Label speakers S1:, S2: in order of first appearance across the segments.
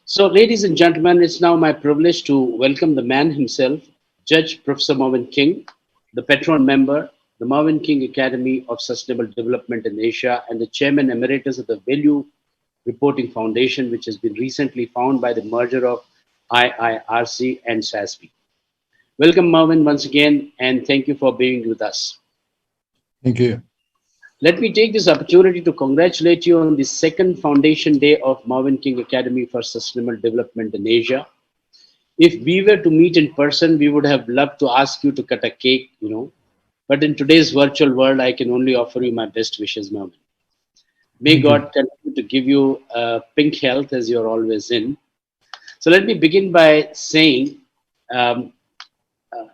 S1: So, ladies and gentlemen, it's now my privilege to welcome the man himself, Judge Professor Mervyn King, the Patron member, the Mervyn King Academy of Sustainable Development in Asia, and the Chairman Emeritus of the Value Reporting Foundation, which has been recently found by the merger of IIRC and SASB. Welcome, Mervyn, once again, and thank you for being with us.
S2: Thank you.
S1: Let me take this opportunity to congratulate you on the second Foundation Day of Mervyn King Academy for Sustainable Development in Asia. If we were to meet in person, we would have loved to ask you to cut a cake, But in today's virtual world, I can only offer you my best wishes, Mervyn. May God continue to give you pink health as you're always in. So let me begin by saying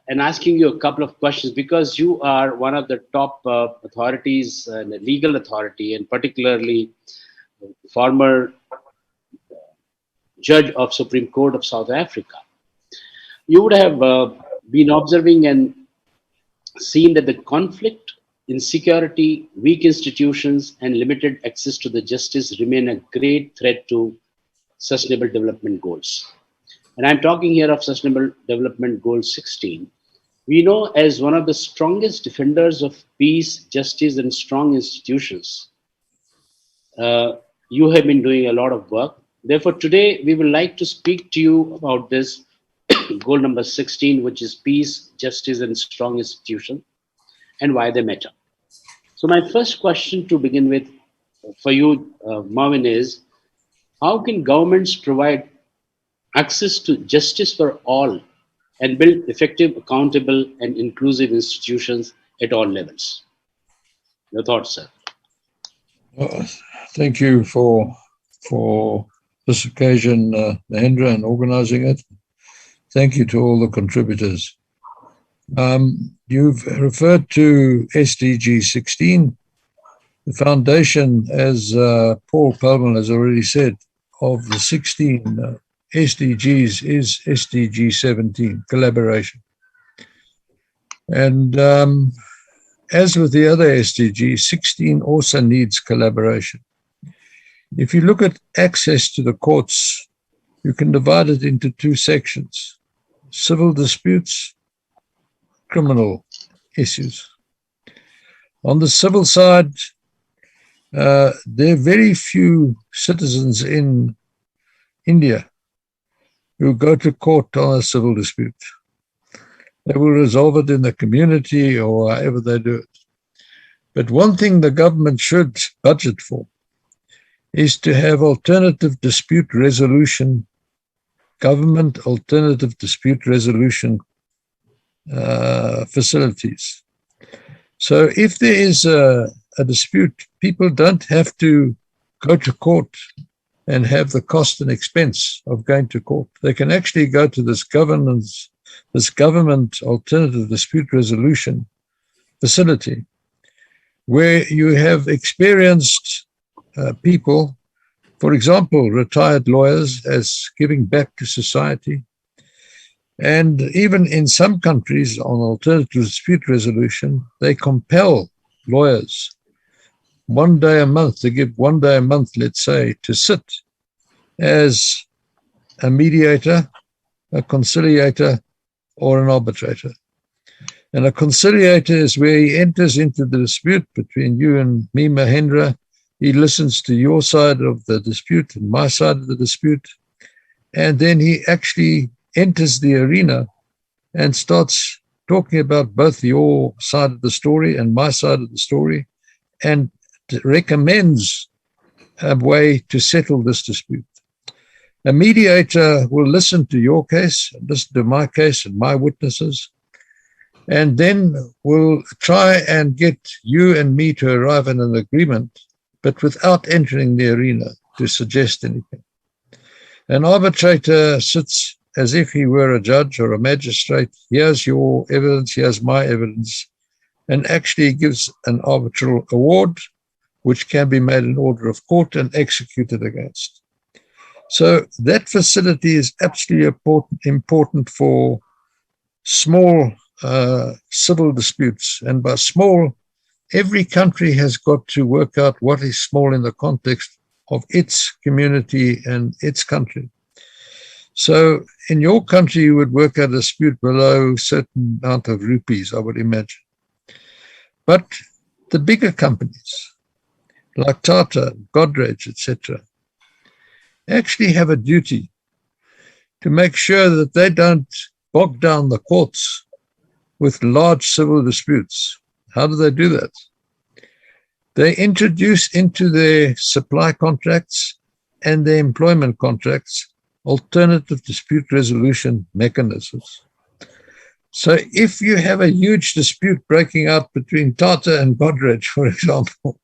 S1: and asking you a couple of questions, because you are one of the top authorities, legal authority, and particularly former judge of Supreme Court of South Africa. You would have been observing and seen that the conflict, insecurity, weak institutions, and limited access to the justice remain a great threat to sustainable development goals. And I'm talking here of Sustainable Development Goal 16. We know as one of the strongest defenders of peace, justice, and strong institutions, you have been doing a lot of work. Therefore, today we would like to speak to you about this goal number 16, which is peace, justice, and strong institutions, and why they matter. So my first question to begin with for you, Mervyn, is how can governments provide access to justice for all and build effective, accountable, and inclusive institutions at all levels? Your thoughts, sir?
S2: Thank you for this occasion, Mahendra, and organizing it. Thank you to all the contributors. You've referred to SDG 16. The foundation, as Paul Pullman has already said, of the 16 SDGs is SDG 17, collaboration. And as with the other SDGs, 16 also needs collaboration. If you look at access to the courts, you can divide it into two sections: civil disputes, criminal issues. On the civil side, there are very few citizens in India who go to court on a civil dispute. They will resolve it in the community or however they do it. But one thing the government should budget for is to have alternative dispute resolution, government alternative dispute resolution facilities. So if there is a dispute, people don't have to go to court and have the cost and expense of going to court. They can actually go to this government alternative dispute resolution facility, where you have experienced people, for example, retired lawyers, as giving back to society. And even in some countries on alternative dispute resolution, they compel lawyers 1 day a month, to give 1 day a month, let's say, to sit as a mediator, a conciliator, or an arbitrator. And a conciliator is where he enters into the dispute between you and me, Mahendra. He listens to your side of the dispute and my side of the dispute. And then he actually enters the arena and starts talking about both your side of the story and my side of the story, and recommends a way to settle this dispute. A mediator will listen to your case, listen to my case and my witnesses, and then will try and get you and me to arrive at an agreement, but without entering the arena to suggest anything. An arbitrator sits as if he were a judge or a magistrate. Here's your evidence, here's my evidence, and actually gives an arbitral award, which can be made in order of court and executed against. So that facility is absolutely important for small civil disputes. And by small, every country has got to work out what is small in the context of its community and its country. So in your country, you would work out a dispute below a certain amount of rupees, I would imagine. But the bigger companies, like Tata, Godrej, etc., actually have a duty to make sure that they don't bog down the courts with large civil disputes. How do they do that? They introduce into their supply contracts and their employment contracts alternative dispute resolution mechanisms. So if you have a huge dispute breaking out between Tata and Godrej, for example,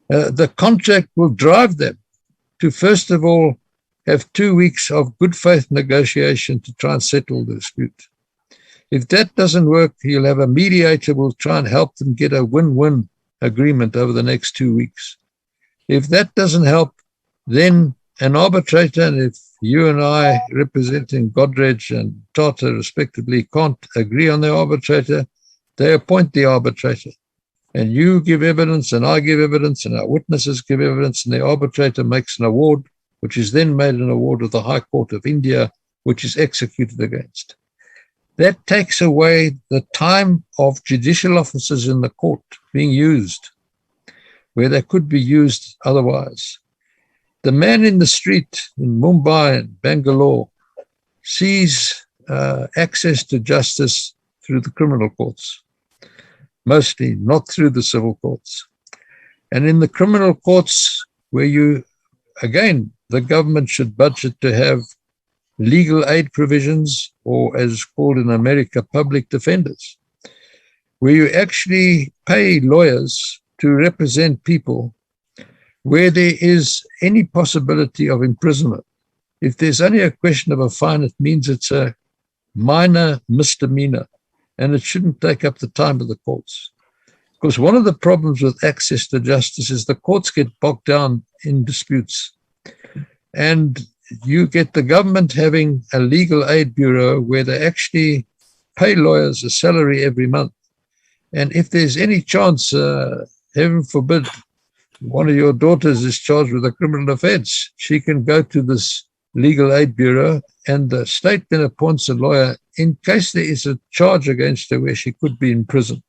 S2: the contract will drive them to, first of all, have 2 weeks of good faith negotiation to try and settle the dispute. If that doesn't work, you'll have a mediator who will try and help them get a win-win agreement over the next 2 weeks. If that doesn't help, then an arbitrator, and if you and I, representing Godrej and Tata respectively, can't agree on the arbitrator, they appoint the arbitrator. And you give evidence, and I give evidence, and our witnesses give evidence, and the arbitrator makes an award, which is then made an award of the High Court of India, which is executed against. That takes away the time of judicial officers in the court being used where they could be used otherwise. The man in the street in Mumbai and Bangalore sees access to justice through the criminal courts, mostly not through the civil courts. And in the criminal courts, where you, again, the government should budget to have legal aid provisions, or as called in America, public defenders, where you actually pay lawyers to represent people where there is any possibility of imprisonment. If there's only a question of a fine, it means it's a minor misdemeanor, and it shouldn't take up the time of the courts. Because one of the problems with access to justice is the courts get bogged down in disputes. And you get the government having a legal aid bureau where they actually pay lawyers a salary every month. And if there's any chance, heaven forbid, one of your daughters is charged with a criminal offense, she can go to this legal aid bureau, and the state then appoints a lawyer in case there is a charge against her where she could be in prison.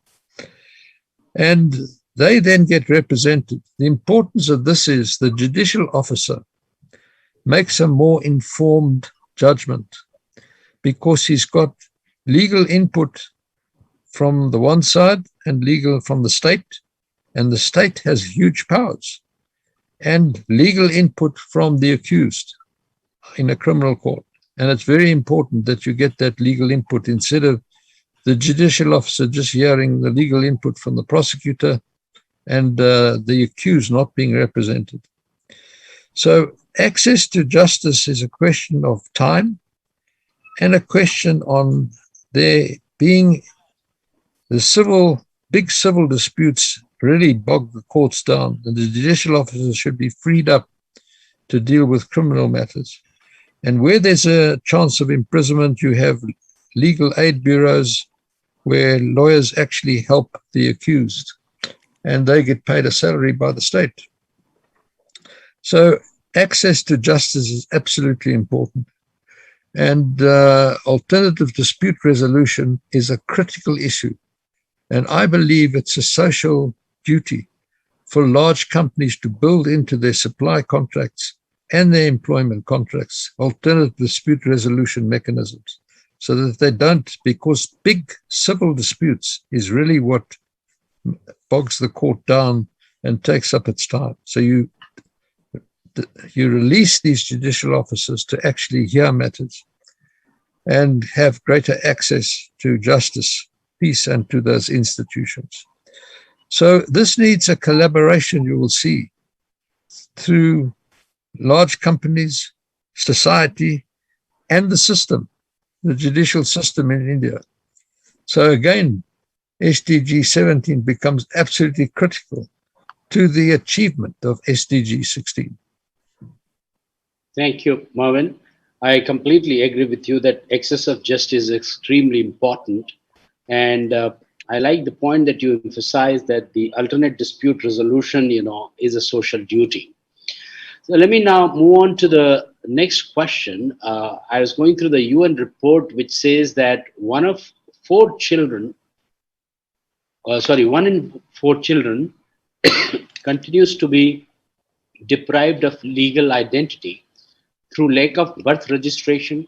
S2: And they then get represented. The importance of this is the judicial officer makes a more informed judgment because he's got legal input from the one side and legal from the state, and the state has huge powers, and legal input from the accused in a criminal court. And it's very important that you get that legal input instead of the judicial officer just hearing the legal input from the prosecutor and the accused not being represented. So access to justice is a question of time and a question on there being the big civil disputes really bog the courts down, and the judicial officers should be freed up to deal with criminal matters. And where there's a chance of imprisonment, you have legal aid bureaus where lawyers actually help the accused, and they get paid a salary by the state. So access to justice is absolutely important. And alternative dispute resolution is a critical issue. And I believe it's a social duty for large companies to build into their supply contracts and their employment contracts alternative dispute resolution mechanisms, so that they don't, because big civil disputes is really what bogs the court down and takes up its time. So you release these judicial officers to actually hear matters and have greater access to justice, peace, and to those institutions. So this needs a collaboration, you will see, through large companies, society, and the system, the judicial system in India. So again, SDG 17 becomes absolutely critical to the achievement of SDG 16.
S1: Thank you, Mervyn. I completely agree with you that access of justice is extremely important. And I like the point that you emphasize that the alternate dispute resolution, is a social duty. So let me now move on to the next question. I was going through the UN report, which says that one in four children continues to be deprived of legal identity through lack of birth registration,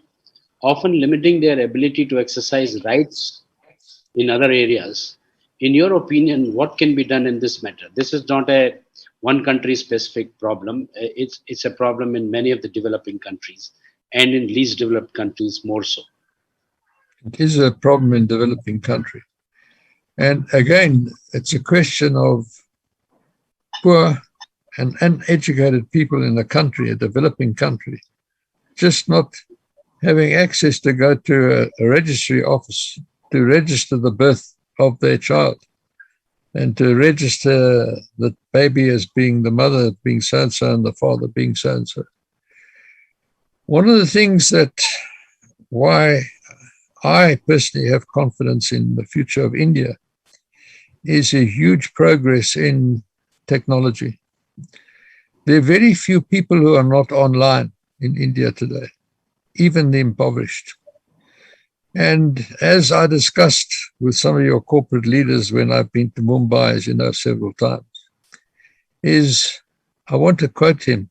S1: often limiting their ability to exercise rights in other areas. In your opinion, what can be done in this matter? This is not a one country specific problem. It's a problem in many of the developing countries and in least developed countries more so.
S2: It is a problem in developing countries. And again, it's a question of poor and uneducated people in a country, a developing country, just not having access to go to a registry office to register the birth of their child and to register the baby as being the mother being so-and-so and the father being so-and-so. One of the things that why I personally have confidence in the future of India is a huge progress in technology. There are very few people who are not online in India today, even the impoverished. And as I discussed with some of your corporate leaders when I've been to Mumbai, as you know, several times, is I want to quote him.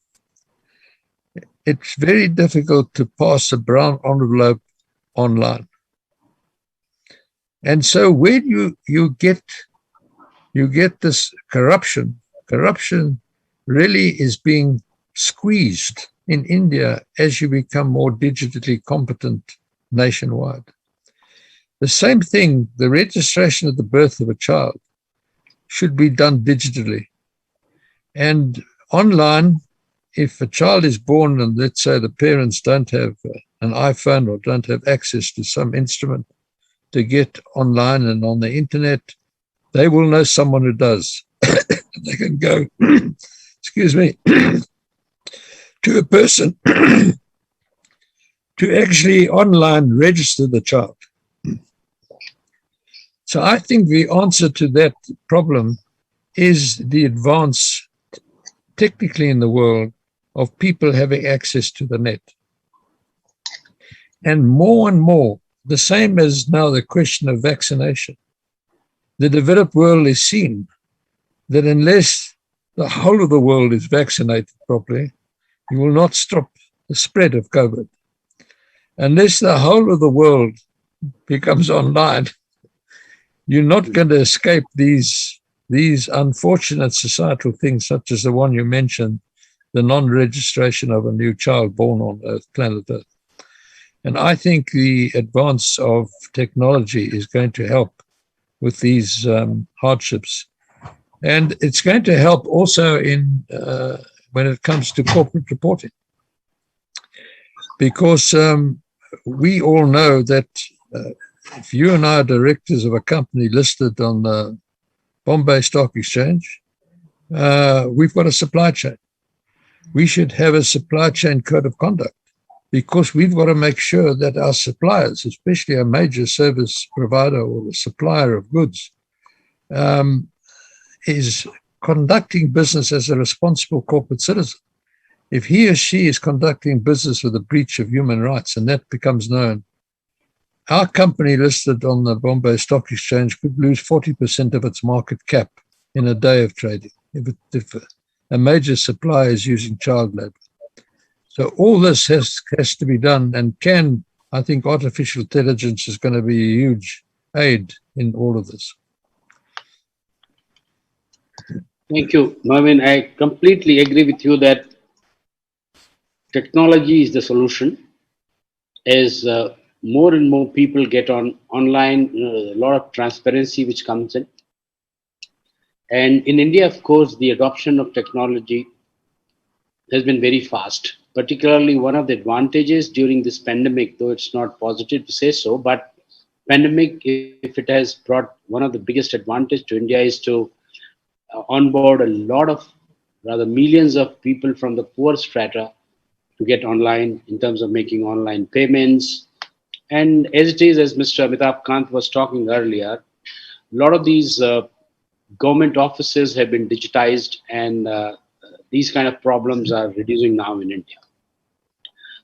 S2: It's very difficult to pass a brown envelope online. And so when you get this corruption really is being squeezed in India as you become more digitally competent nationwide. The same thing, the registration of the birth of a child should be done digitally. And online, if a child is born and let's say the parents don't have an iPhone or don't have access to some instrument to get online and on the internet, they will know someone who does. They can go, excuse me, to a person to actually online register the child. So I think the answer to that problem is the advance technically in the world of people having access to the net. And more, the same as now the question of vaccination. The developed world is seen that unless the whole of the world is vaccinated properly, you will not stop the spread of COVID. Unless the whole of the world becomes online, you're not going to escape these unfortunate societal things, such as the one you mentioned, the non-registration of a new child born on Earth, planet Earth. And I think the advance of technology is going to help with these hardships. And it's going to help also in when it comes to corporate reporting. Because we all know that if you and I are directors of a company listed on the Bombay Stock Exchange, we've got a supply chain. We should have a supply chain code of conduct because we've got to make sure that our suppliers, especially a major service provider or a supplier of goods, is conducting business as a responsible corporate citizen. If he or she is conducting business with a breach of human rights and that becomes known, our company listed on the Bombay Stock Exchange could lose 40% of its market cap in a day of trading if a major supplier is using child labor. So all this has to be done, and I think artificial intelligence is going to be a huge aid in all of this.
S1: Thank you, Mervyn. I completely agree with you that technology is the solution. As more and more people get online, a lot of transparency which comes in. And in India, of course, the adoption of technology has been very fast. Particularly one of the advantages during this pandemic, though it's not positive to say so, but pandemic, if it has brought one of the biggest advantage to India is to onboard a lot of, rather millions of people from the poor strata to get online in terms of making online payments. And as it is, as Mr. Amitabh Kant was talking earlier, a lot of these government offices have been digitized, and these kind of problems are reducing now in India.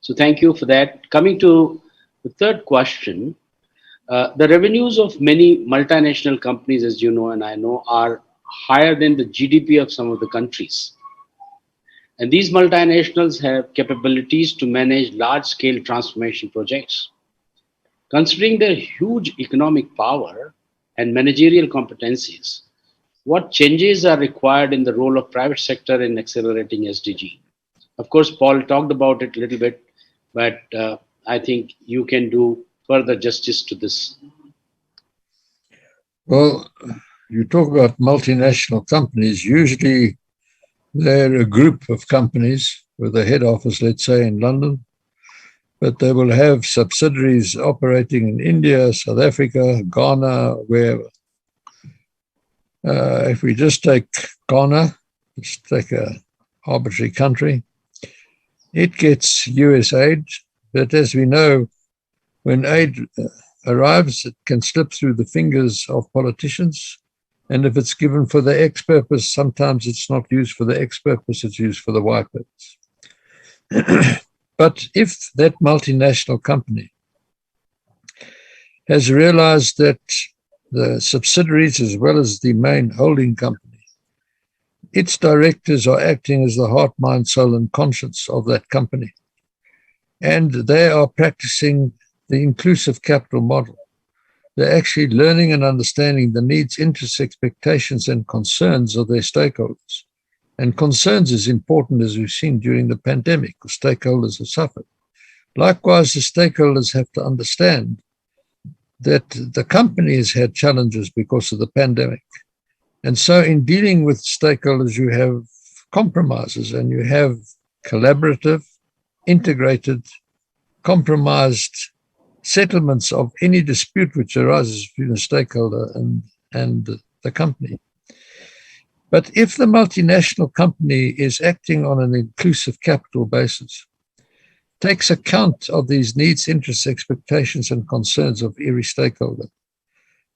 S1: So thank you for that. Coming to the third question, the revenues of many multinational companies, as you know and I know, are higher than the GDP of some of the countries. And these multinationals have capabilities to manage large scale transformation projects. Considering their huge economic power and managerial competencies, what changes are required in the role of private sector in accelerating SDG? Of course, Paul talked about it a little bit, but I think you can do further justice to this.
S2: Well, you talk about multinational companies. Usually they're a group of companies with a head office, let's say, in London, but they will have subsidiaries operating in India, South Africa, Ghana, wherever. If we just take Ghana, let's take an arbitrary country, it gets US aid, but as we know, when aid arrives, it can slip through the fingers of politicians. And if it's given for the X purpose, sometimes it's not used for the X purpose, it's used for the Y purpose. But if that multinational company has realized that the subsidiaries as well as the main holding company, its directors are acting as the heart, mind, soul, and conscience of that company, and they are practicing the inclusive capital model. They're actually learning and understanding the needs, interests, expectations, and concerns of their stakeholders. And concerns is important, as we've seen during the pandemic, because stakeholders have suffered. Likewise, the stakeholders have to understand that the company has had challenges because of the pandemic. And so in dealing with stakeholders, you have compromises and you have collaborative, integrated, compromised settlements of any dispute which arises between a stakeholder and the company. But if the multinational company is acting on an inclusive capital basis, takes account of these needs, interests, expectations, and concerns of every stakeholder,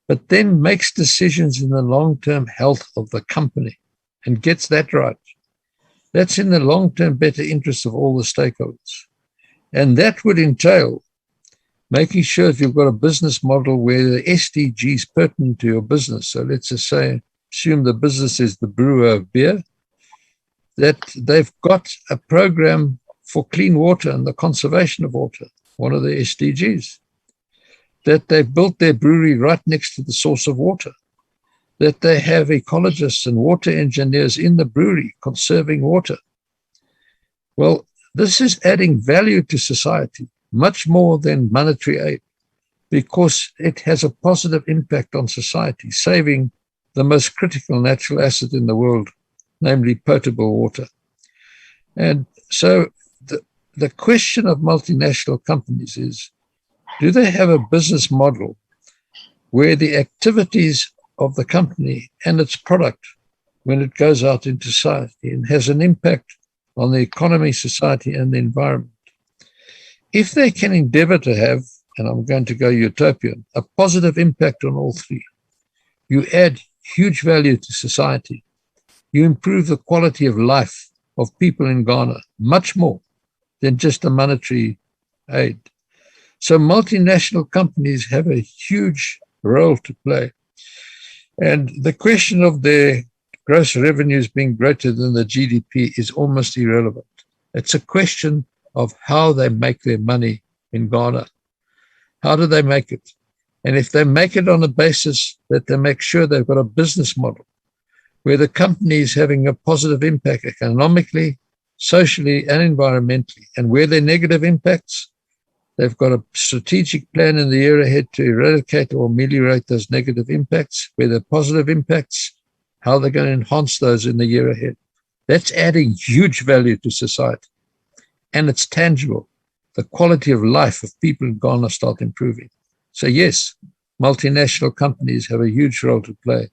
S2: but then makes decisions in the long-term health of the company and gets that right, that's in the long-term better interest of all the stakeholders. And that would entail making sure that you've got a business model where the SDG is pertinent to your business. So let's just say, assume the business is the brewer of beer, that they've got a program for clean water and the conservation of water, one of the SDGs, that they've built their brewery right next to the source of water, that they have ecologists and water engineers in the brewery conserving water. Well, this is adding value to society, much more than monetary aid, because it has a positive impact on society, saving the most critical natural asset in the world, namely potable water. And so the question of multinational companies is, do they have a business model where the activities of the company and its product, when it goes out into society and has an impact on the economy, society, and the environment? If they can endeavor to have, and I'm going to go utopian, a positive impact on all three, you add huge value to society. You improve the quality of life of people in Ghana, much more than just a monetary aid. So multinational companies have a huge role to play. And the question of their gross revenues being greater than the GDP is almost irrelevant. It's a question of how they make their money in Ghana. How do they make it? And if they make it on the basis that they make sure they've got a business model where the company is having a positive impact economically, socially, and environmentally, and where there are negative impacts, they've got a strategic plan in the year ahead to eradicate or ameliorate those negative impacts, where there are positive impacts, how they're going to enhance those in the year ahead. That's adding huge value to society. And it's tangible. The quality of life of people in Ghana start improving. So yes, multinational companies have a huge role to play,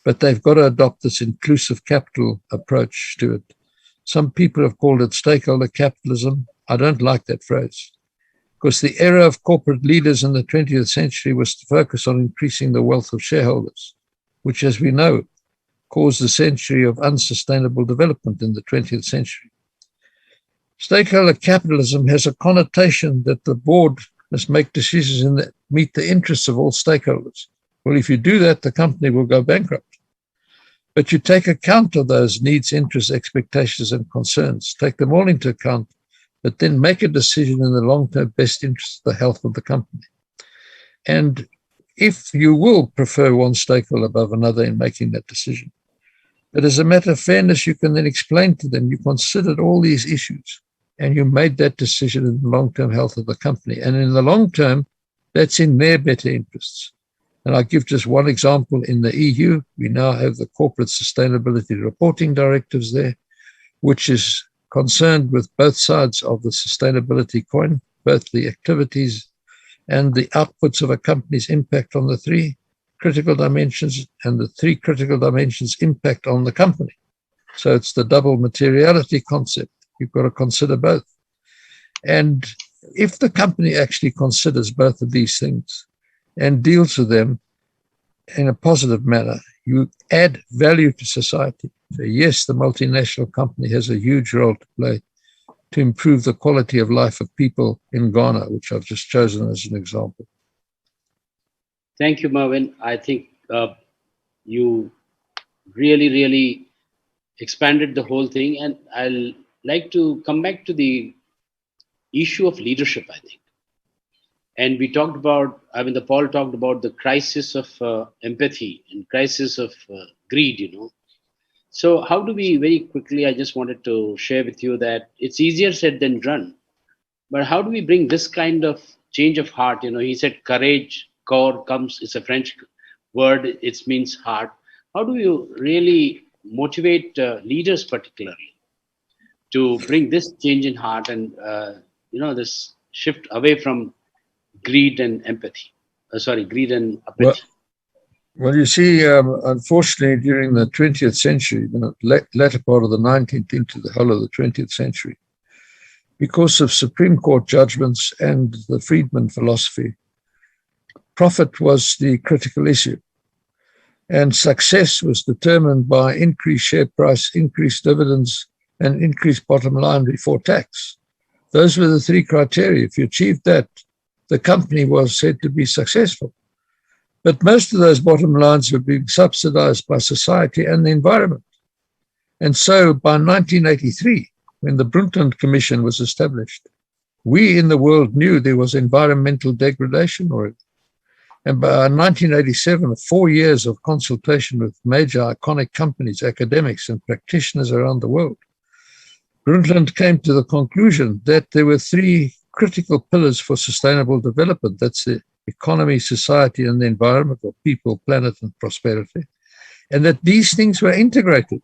S2: but they've got to adopt this inclusive capital approach to it. Some people have called it stakeholder capitalism. I don't like that phrase, because the era of corporate leaders in the 20th century was to focus on increasing the wealth of shareholders, which, as we know, caused a century of unsustainable development in the 20th century. Stakeholder capitalism has a connotation that the board must make decisions that meet the interests of all stakeholders. Well, if you do that, the company will go bankrupt. But you take account of those needs, interests, expectations, and concerns, take them all into account, but then make a decision in the long-term best interest of the health of the company. And if you will prefer one stakeholder above another in making that decision, but as a matter of fairness, you can then explain to them you considered all these issues and you made that decision in the long-term health of the company. And in the long term, that's in their better interests. And I'll give just one example. In the EU, we now have the Corporate Sustainability Reporting Directives there, which is concerned with both sides of the sustainability coin, both the activities and the outputs of a company's impact on the three critical dimensions and the three critical dimensions impact on the company. So it's the double materiality concept. You've got to consider both. And if the company actually considers both of these things and deals with them in a positive manner, you add value to society. So yes, the multinational company has a huge role to play to improve the quality of life of people in Ghana, which I've just chosen as an example.
S1: Thank you, Mervyn. I think you really expanded the whole thing. And I'll like to come back to the issue of leadership, I think. And we talked about, the Paul talked about the crisis of empathy and crisis of greed, So how do we, very quickly, I just wanted to share with you that it's easier said than done. But how do we bring this kind of change of heart? He said courage, corps comes, it's a French word, it means heart. How do you really motivate leaders particularly to bring this change in heart and, this shift away from greed and empathy? Greed and apathy.
S2: Well, you see, unfortunately, during the 20th century, the latter part of the 19th into the whole of the 20th century, because of Supreme Court judgments and the Friedman philosophy, profit was the critical issue. And success was determined by increased share price, increased dividends, and increased bottom line before tax. Those were the three criteria. If you achieved that, the company was said to be successful. But most of those bottom lines were being subsidized by society and the environment. And so by 1983, when the Brundtland Commission was established, we in the world knew there was environmental degradation already. And by 1987, 4 years of consultation with major iconic companies, academics, and practitioners around the world, Brundtland came to the conclusion that there were three critical pillars for sustainable development. That's the economy, society, and the environment, or people, planet, and prosperity, and that these things were integrated.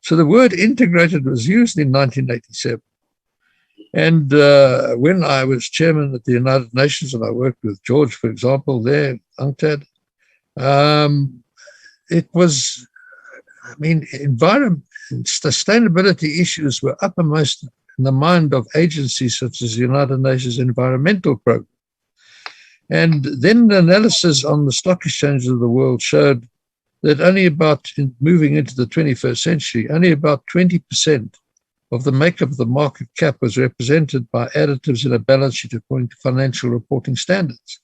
S2: So the word integrated was used in 1987. And when I was chairman at the United Nations, and I worked with George, for example, there, UNCTAD, it was, environment and sustainability issues were uppermost in the mind of agencies such as the United Nations Environmental Program. And then the analysis on the stock exchanges of the world showed that moving into the 21st century, only about 20% of the makeup of the market cap was represented by additives in a balance sheet according to financial reporting standards.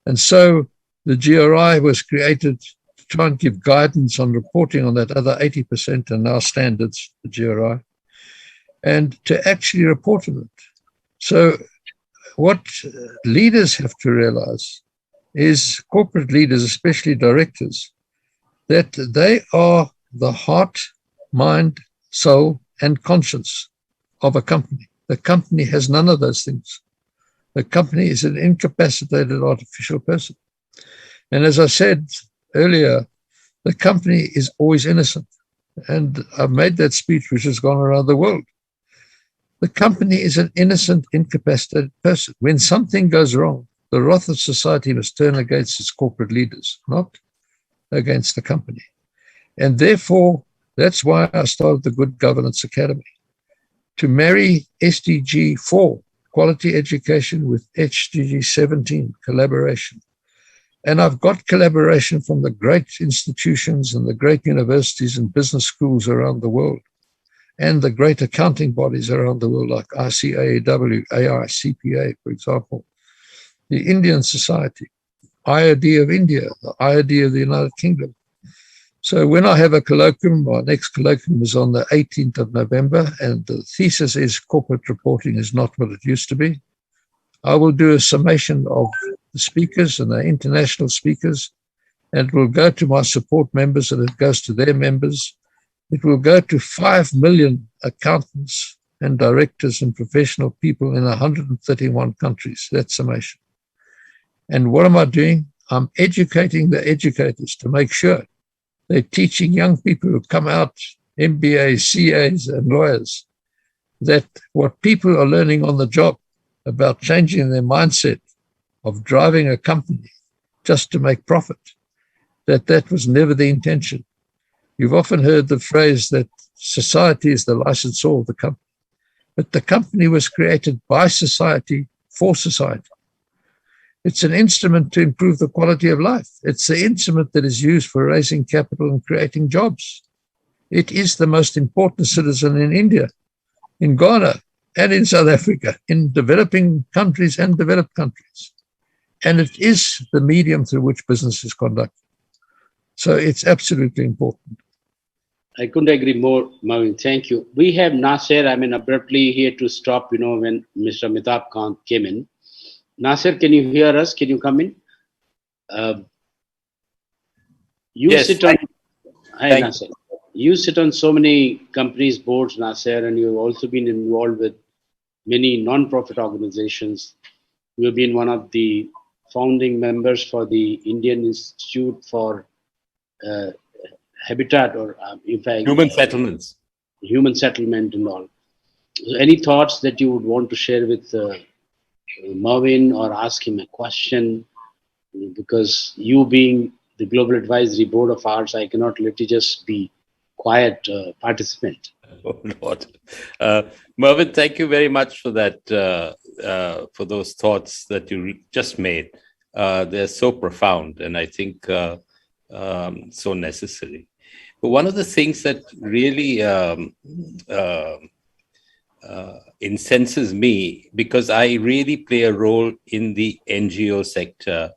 S2: And so the GRI was created to try and give guidance on reporting on that other 80% and now standards, the GRI, and to actually report on it. So what leaders have to realize is, corporate leaders, especially directors, that they are the heart, mind, soul, and conscience of a company. The company has none of those things. The company is an incapacitated artificial person. And as I said earlier, the company is always innocent. And I've made that speech which has gone around the world. The company is an innocent, incapacitated person. When something goes wrong, the wrath of society must turn against its corporate leaders, not against the company. And therefore, that's why I started the Good Governance Academy, to marry SDG 4, quality education, with SDG 17, collaboration. And I've got collaboration from the great institutions and the great universities and business schools around the world. and the great accounting bodies around the world, like ICAEW, AICPA, for example, the Indian Society, IOD of India, the IOD of the United Kingdom. So when I have a colloquium, our next colloquium is on the 18th of November, and the thesis is corporate reporting is not what it used to be. I will do a summation of the speakers and the international speakers, and it will go to my support members and it goes to their members. It will go to 5 million accountants and directors and professional people in 131 countries, that summation. And what am I doing? I'm educating the educators to make sure they're teaching young people who come out, MBAs, CAs, and lawyers, that what people are learning on the job about changing their mindset of driving a company just to make profit, that was never the intention. You've often heard the phrase that society is the licensor of the company, but the company was created by society for society. It's an instrument to improve the quality of life. It's the instrument that is used for raising capital and creating jobs. It is the most important citizen in India, in Ghana, and in South Africa, in developing countries and developed countries. And it is the medium through which business is conducted. So it's absolutely important.
S1: I couldn't agree more, Mervyn. Thank you. We have Nasser, abruptly here to stop, when Mr. Amitabh Kant came in. Nasser, can you hear us? Can you come in?
S3: Yes.
S1: Hi, Nasser. You sit on so many companies' boards, Nasser, and you've also been involved with many non-profit organizations. You have been one of the founding members for the Indian Institute for Habitat, or in fact, human settlement and all. So any thoughts that you would want to share with Mervyn, or ask him a question? Because you being the Global Advisory Board of Arts, I cannot let you just be quiet participant.
S3: Oh, Lord. Mervyn, thank you very much for that, for those thoughts that you just made. They're so profound, and I think so necessary. But one of the things that really incenses me, because I really play a role in the NGO sector,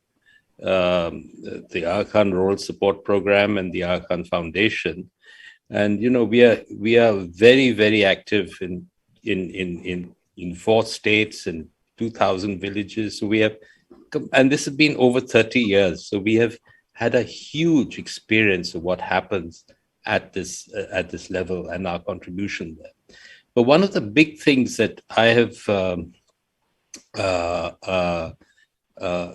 S3: the Arkan Role Support Program and the Arkan Foundation, and we are very, very active in 4 states and 2,000 villages. So we have, and this has been over 30 years. So we have had a huge experience of what happens at this level and our contribution there. But one of the big things that I have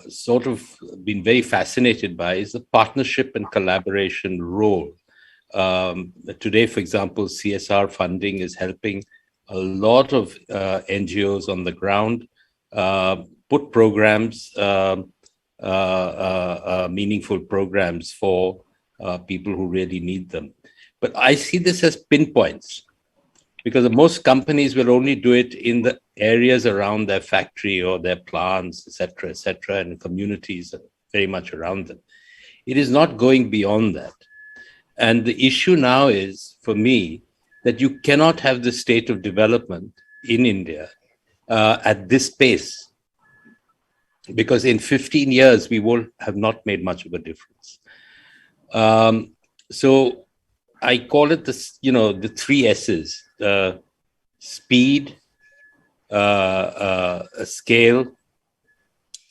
S3: sort of been very fascinated by is the partnership and collaboration role. Today, for example, CSR funding is helping a lot of NGOs on the ground put programs, meaningful programs for people who really need them. But I see this as pinpoints, because most companies will only do it in the areas around their factory or their plants, et cetera, and communities very much around them. It is not going beyond that. And the issue now is, for me, that you cannot have the state of development in India at this pace, because in 15 years, we will have not made much of a difference. So I call it the 3 S's: speed, scale,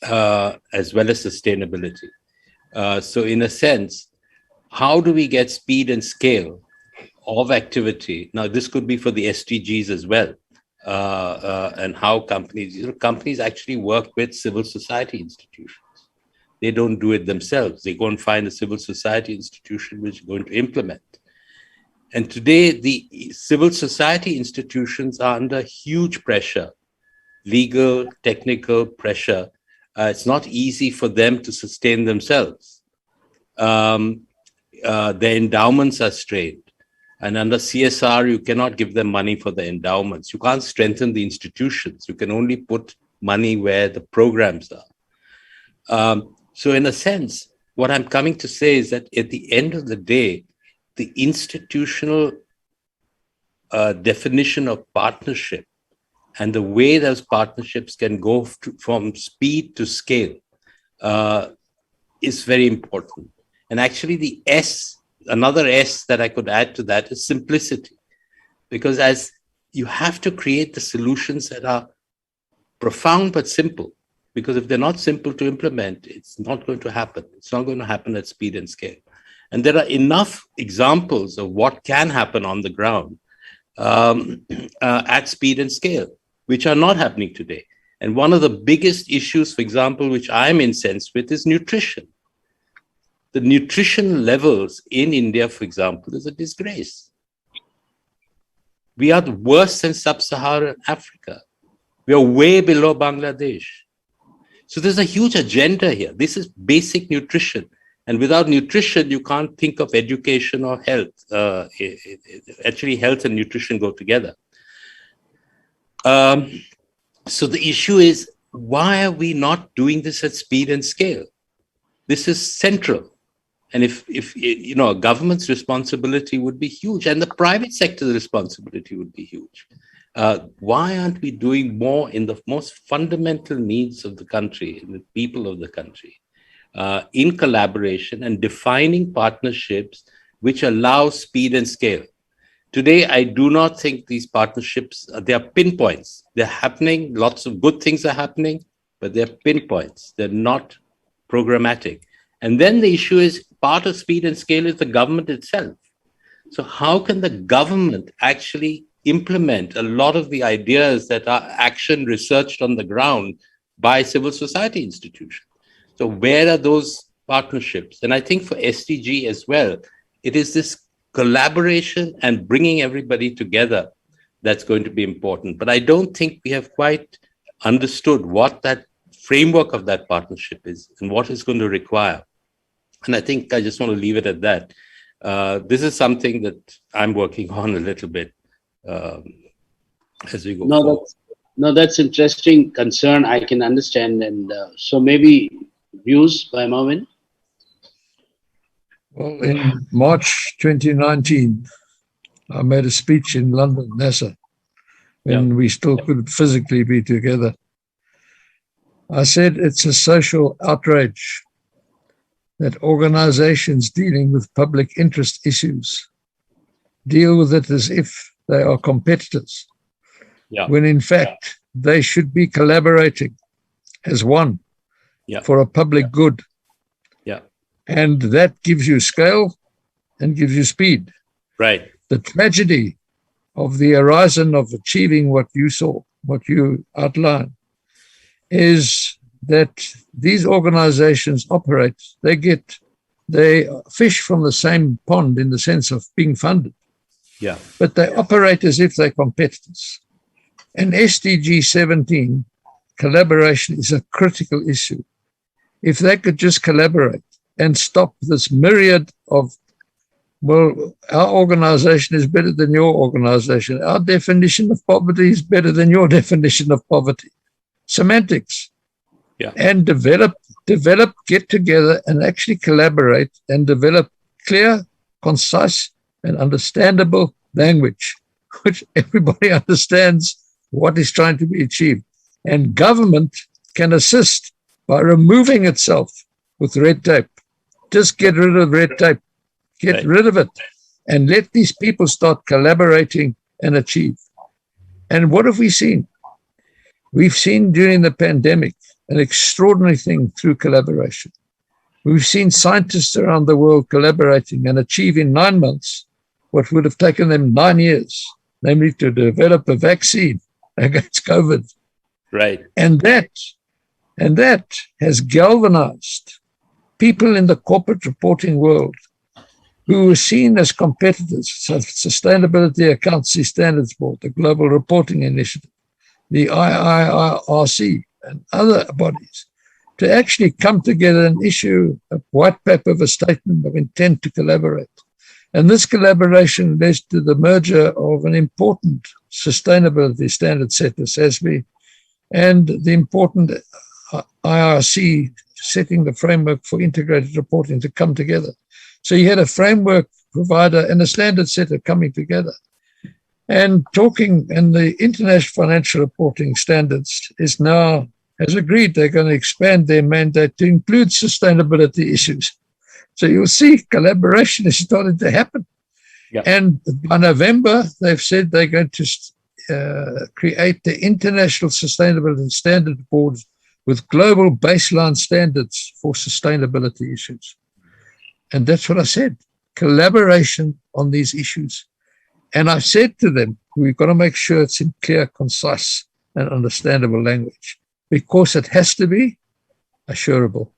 S3: as well as sustainability. So in a sense, how do we get speed and scale of activity? Now, this could be for the SDGs as well, and how companies actually work with civil society institutions. They don't do it themselves. They go and find a civil society institution which is going to implement. And today, the civil society institutions are under huge pressure, legal, technical pressure. It's not easy for them to sustain themselves. Their endowments are strained. And under CSR, you cannot give them money for the endowments. You can't strengthen the institutions. You can only put money where the programs are. So in a sense, what I'm coming to say is that at the end of the day, the institutional definition of partnership and the way those partnerships can go from speed to scale is very important. And actually the another S that I could add to that is simplicity. Because as you have to create the solutions that are profound but simple, because if they're not simple to implement, it's not going to happen. It's not going to happen at speed and scale. And there are enough examples of what can happen on the ground at speed and scale, which are not happening today. And one of the biggest issues, for example, which I'm incensed with is nutrition. The nutrition levels in India, for example, is a disgrace. We are worse than sub-Saharan Africa. We are way below Bangladesh. So there's a huge agenda here. This is basic nutrition. And without nutrition, you can't think of education or health. Actually, health and nutrition go together. So the issue is, why are we not doing this at speed and scale? This is central. And if you know, a government's responsibility would be huge, and the private sector's responsibility would be huge. Why aren't we doing more in the most fundamental needs of the country, in the people of the country, in collaboration and defining partnerships which allow speed and scale? Today, I do not think these partnerships, they are pinpoints. They're happening, lots of good things are happening, but they're pinpoints. They're not programmatic. And then the issue is, part of speed and scale is the government itself. So how can the government actually implement a lot of the ideas that are action researched on the ground by civil society institutions? So where are those partnerships? And I think for SDG as well, it is this collaboration and bringing everybody together that's going to be important. But I don't think we have quite understood what that framework of that partnership is and what it's going to require. And I think I just want to leave it at that. This is something that I'm working on a little bit as we go forward.
S1: That's interesting concern. I can understand. And so maybe views by Mervyn?
S2: Well, in March 2019, I made a speech in London, NASA, when we still couldn't physically be together. I said it's a social outrage that organizations dealing with public interest issues deal with it as if they are competitors, when in fact they should be collaborating as one for a public good. And that gives you scale and gives you speed.
S3: Right.
S2: The tragedy of the horizon of achieving what you saw, what you outlined, is that these organizations operate, they fish from the same pond in the sense of being funded. But they operate as if they're competitors. And SDG 17, collaboration, is a critical issue. If they could just collaborate and stop this myriad of, well, our organization is better than your organization. Our definition of poverty is better than your definition of poverty. Semantics. And develop, get together and actually collaborate and develop clear, concise, and understandable language, which everybody understands what is trying to be achieved. And government can assist by removing itself with red tape. Just get rid of red tape. Get rid of it and let these people start collaborating and achieve. And what have we seen? We've seen during the pandemic an extraordinary thing through collaboration. We've seen scientists around the world collaborating and achieve in 9 months what would have taken them 9 years, namely to develop a vaccine against COVID. And that has galvanized people in the corporate reporting world who were seen as competitors, so Sustainability Accountancy Standards Board, the Global Reporting Initiative, the IIRC, and other bodies, to actually come together and issue a white paper of a statement of intent to collaborate. And this collaboration led to the merger of an important sustainability standard setter, SASB, and the important IRC setting the framework for integrated reporting to come together. So you had a framework provider and a standard setter coming together. And talking, and the International Financial Reporting Standards has agreed they're going to expand their mandate to include sustainability issues. So you'll see collaboration is starting to happen.
S1: Yeah.
S2: And by November, they've said they're going to create the International Sustainability Standard Board with global baseline standards for sustainability issues. And that's what I said, collaboration on these issues. And I said to them, we've got to make sure it's in clear, concise, and understandable language, because it has to be assurable.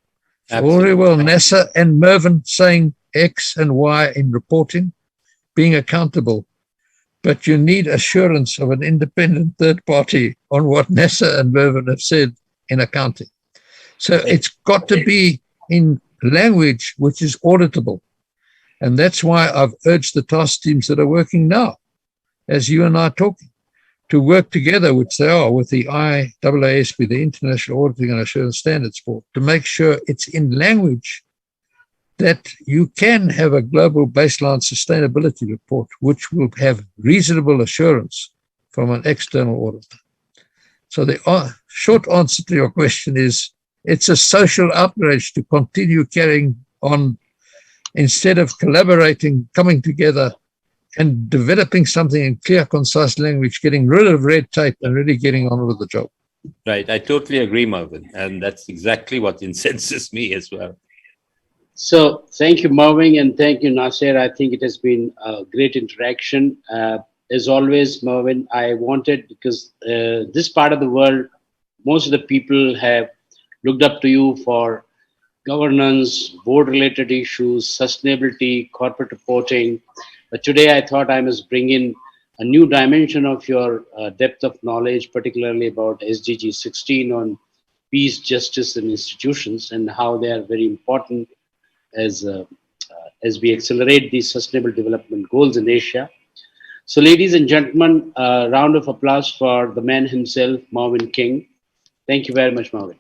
S2: It's already well NASA and Mervyn saying X and Y in reporting, being accountable, but you need assurance of an independent third party on what NASA and Mervyn have said in accounting. So it's got to be in language which is auditable. And that's why I've urged the task teams that are working now, as you and I are talking, to work together, which they are, with the IAASB, the International Auditing and Assurance Standards Board, to make sure it's in language that you can have a global baseline sustainability report, which will have reasonable assurance from an external auditor. So the short answer to your question is, it's a social outrage to continue carrying on instead of collaborating, coming together and developing something in clear, concise language, getting rid of red tape and really getting on with the job.
S3: Right. I totally agree, Mervyn. And that's exactly what incenses me as well.
S1: So thank you, Mervyn, and thank you, Nasser. I think it has been a great interaction. As always, Mervyn, I wanted, because this part of the world, most of the people have looked up to you for governance, board-related issues, sustainability, corporate reporting. But today I thought I must bring in a new dimension of your depth of knowledge, particularly about SDG 16 on peace, justice, and institutions, and how they are very important as we accelerate these sustainable development goals in Asia. So ladies and gentlemen, a round of applause for the man himself, Mervyn King. Thank you very much, Mervyn.